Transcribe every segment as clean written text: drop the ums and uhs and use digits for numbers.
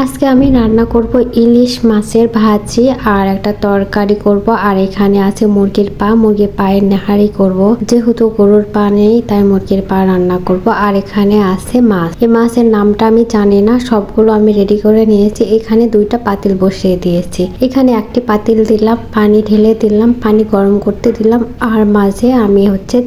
আজকে আমি রান্না করব ইলিশ মাছের ভাজি আর একটা তরকারি করব। আর এখানে আছে মুরগির পা, মুরগির পায়ের নেহারি করব। যেহেতু গরুর পা নেই তাই মুরগির পা রান্না করব। আর এখানে আছে মাছ। এই মাছের নামটা আমি জানি না, সবগুলো আমি রেডি করে নিয়েছি। এখানে দুইটা পাতিল বসিয়ে দিয়েছি। এখানে একটি পাতিল দিলাম, পানি ঢেলে দিলাম, পানি গরম করতে দিলাম। আর মাঝে আমি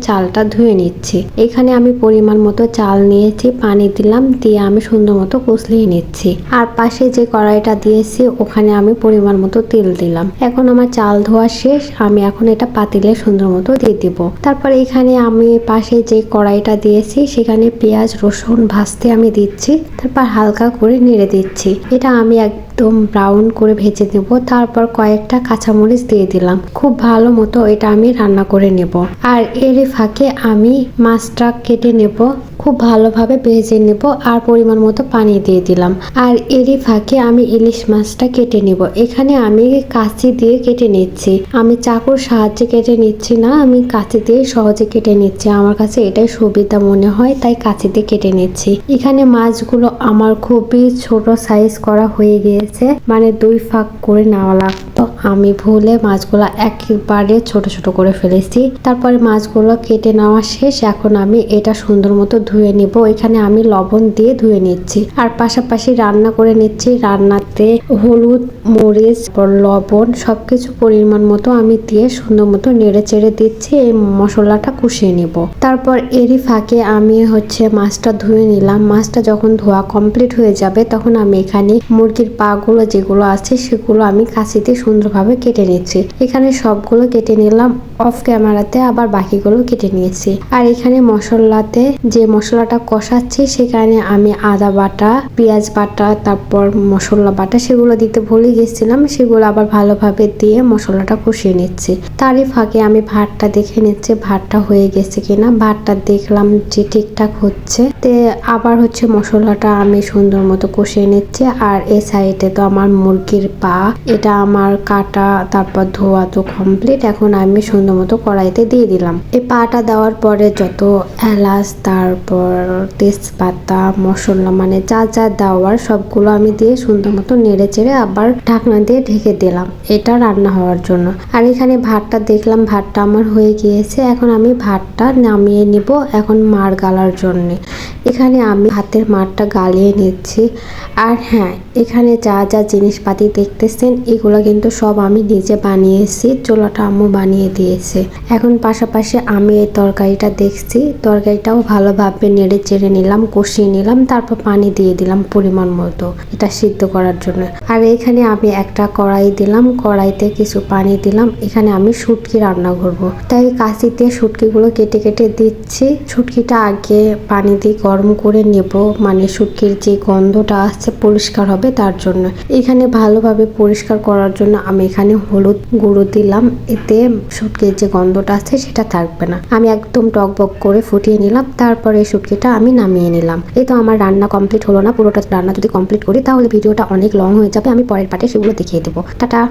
চালটা ধুয়ে নিচ্ছি। এখানে আমি পরিমাণ মতো চাল নিয়েছি, পানি দিলাম, দিয়ে আমি সুন্দর মতো কষলিয়ে নিচ্ছি। আর পাশে যে কড়াইটা দিয়েছি ওখানে আমি পরিমাণ মতো তেল দিলাম। এখন আমার চাল ধোয়া শেষ, আমি এখন এটা পাতিলে সুন্দর মতো দিয়ে দিব। তারপর এখানে আমি পাশে যে কড়াইটা দিয়েছি সেখানে পেঁয়াজ রসুন ভাজতে আমি দিচ্ছি। তারপর হালকা করে নেড়ে দিচ্ছি। এটা আমি একদম ব্রাউন করে ভেজে নেব। তারপর কয়েকটা কাঁচামরিচ দিয়ে দিলাম। খুব ভালো মতো এটা আমি রান্না করে নেব। আর এর ফাঁকে আমি মাছটা কেটে নেব, খুব ভালোভাবে ভেজে নেব। আর পরিমাণ মতো পানি দিয়ে দিলাম। আর এরই ফাঁকে আমি ইলিশ মাছটা কেটে নেব। এখানে আমি কাঁচি দিয়ে কেটে নিচ্ছি। আমি চাকুর সাহায্যে কেটে নিচ্ছি না, আমি কাঁচি দিয়ে সহজে কেটে নিচ্ছি। আমার কাছে এটাই সুবিধা মনে হয়, তাই কাঁচি দিয়ে কেটে নিচ্ছি। এখানে মাছগুলো আমার খুবই ছোট সাইজ করা হয়ে গিয়েছে, মানে 2 ভাগ করে নেওয়া লাগতো। আমি ভুলে মাছগুলো একেবারে ছোট ছোট করে ফেলেছি। তারপরে মাছগুলো কেটে নেওয়া শেষ। এখন আমি এটা সুন্দর মতো ধুয়ে নিব। এখানে আমি লবণ দিয়ে ধুয়ে নিচ্ছি। আর পাশাপাশি রান্না করে নিচ্ছি। রান্নাতে হলুদ মরিচ লবণ সবকিছু পরিমাণ মতো আমি দিয়ে সুন্দর মতো নেড়ে চেড়ে দিচ্ছি। এই মশলাটা কষিয়ে নিব। তারপর এরই ফাঁকে আমি মাছটা ধুয়ে নিলাম। মাছটা যখন ধোয়া কমপ্লিট হয়ে যাবে তখন আমি এখানে মুরগির পা গুলো যেগুলো আছে সেগুলো আমি কাঁচিতে সুন্দরভাবে কেটে নিচ্ছি। এখানে সবগুলো কেটে নিলাম অফ ক্যামেরাতে, আবার বাকিগুলো কেটে নিয়েছি। আর এখানে মশলাতে যে মশলাটা কষাচ্ছি সেখানে আমি আদা বাটা, পেঁয়াজ বাটা, তারপর মশলা বাটা সেগুলো দিতে ভুলে গেছিলাম। সেগুলো আবার ভালোভাবে দিয়ে মশলাটা কষিয়ে নিচ্ছি। তারই ফাঁকে আমি ভাতটা দেখে নিচ্ছি ভাতটা হয়ে গেছে কিনা। ভাতটা দেখলাম যে ঠিকঠাক হচ্ছে। তে আবার মশলাটা আমি সুন্দর মতো কষিয়ে নিচ্ছি। আর এই সাইডে তো আমার মুরগির পা, এটা আমার কাটা তারপর ধোয়া তো কমপ্লিট। এখন আমি সুন্দর মতো কড়াইতে দিয়ে দিলাম। এই পাটা দেওয়ার পরে যত এলাচ তারপর তেজপাতা মশলা মানে যা যা দেওয়ার সবগুলো আমি দিয়ে সুন্দর মতো নেড়ে চেড়ে আবার ঢাকনা দিয়ে ঢেকে দিলাম এটা রান্না হওয়ার জন্য। আর এখানে ভাতটা দেখলাম ভাতটা আমার হয়ে গিয়েছে। এখন আমি ভাতটা নামিয়ে নিব এখন মাড় গালার জন্য। এখানে আমি হাতের মাড়টা গালিয়ে নিচ্ছি। আর হ্যাঁ, এখানে যা যা জিনিসপাতি দেখতেছেন এগুলো কিন্তু সব আমি নিজে বানিয়েছি, চুলাটা আম্মু বানিয়ে দিয়েছে। এখন পাশাপাশি আমি এই তরকারিটা দেখছি, তরকারিটাও ভালোভাবে নেড়ে চেড়ে নিলাম, কষিয়ে নিলাম। তারপর পানি দিয়ে দিলাম পরিমাণ মতো এটা সিদ্ধ করার জন্য। আর এখানে আমি একটা কড়াই দিলাম, কড়াইতে কিছু পানি দিলাম। এখানে আমি শুটকি রান্না করব, তাই কাঁচিতে শুটকিগুলো কেটে কেটে দিচ্ছি। শুটকিটা আগে পানি দিয়ে গরম করে নেব, মানে শুটকির যে গন্ধটা আছে পরিষ্কার হবে তার জন্য। এখানে ভালোভাবে পরিষ্কার করার জন্য আমি এখানে হলুদ গুঁড়ো দিলাম, এতে শুটকির যে গন্ধটা আছে সেটা থাকবে না। আমি একদম টকবক করে ফুটিয়ে নিলাম। তারপরে শুটকিটা আমি নামিয়ে নিলাম। এই তো আমার রান্না কমপ্লিট হলো না। পুরোটা রান্না যদি কমপ্লিট করি তাহলে ভিডিওটা অনেক লং হয়ে যাবে। আমি পরের পার্টে সেগুলো দেখিয়ে দেবো। টাটা।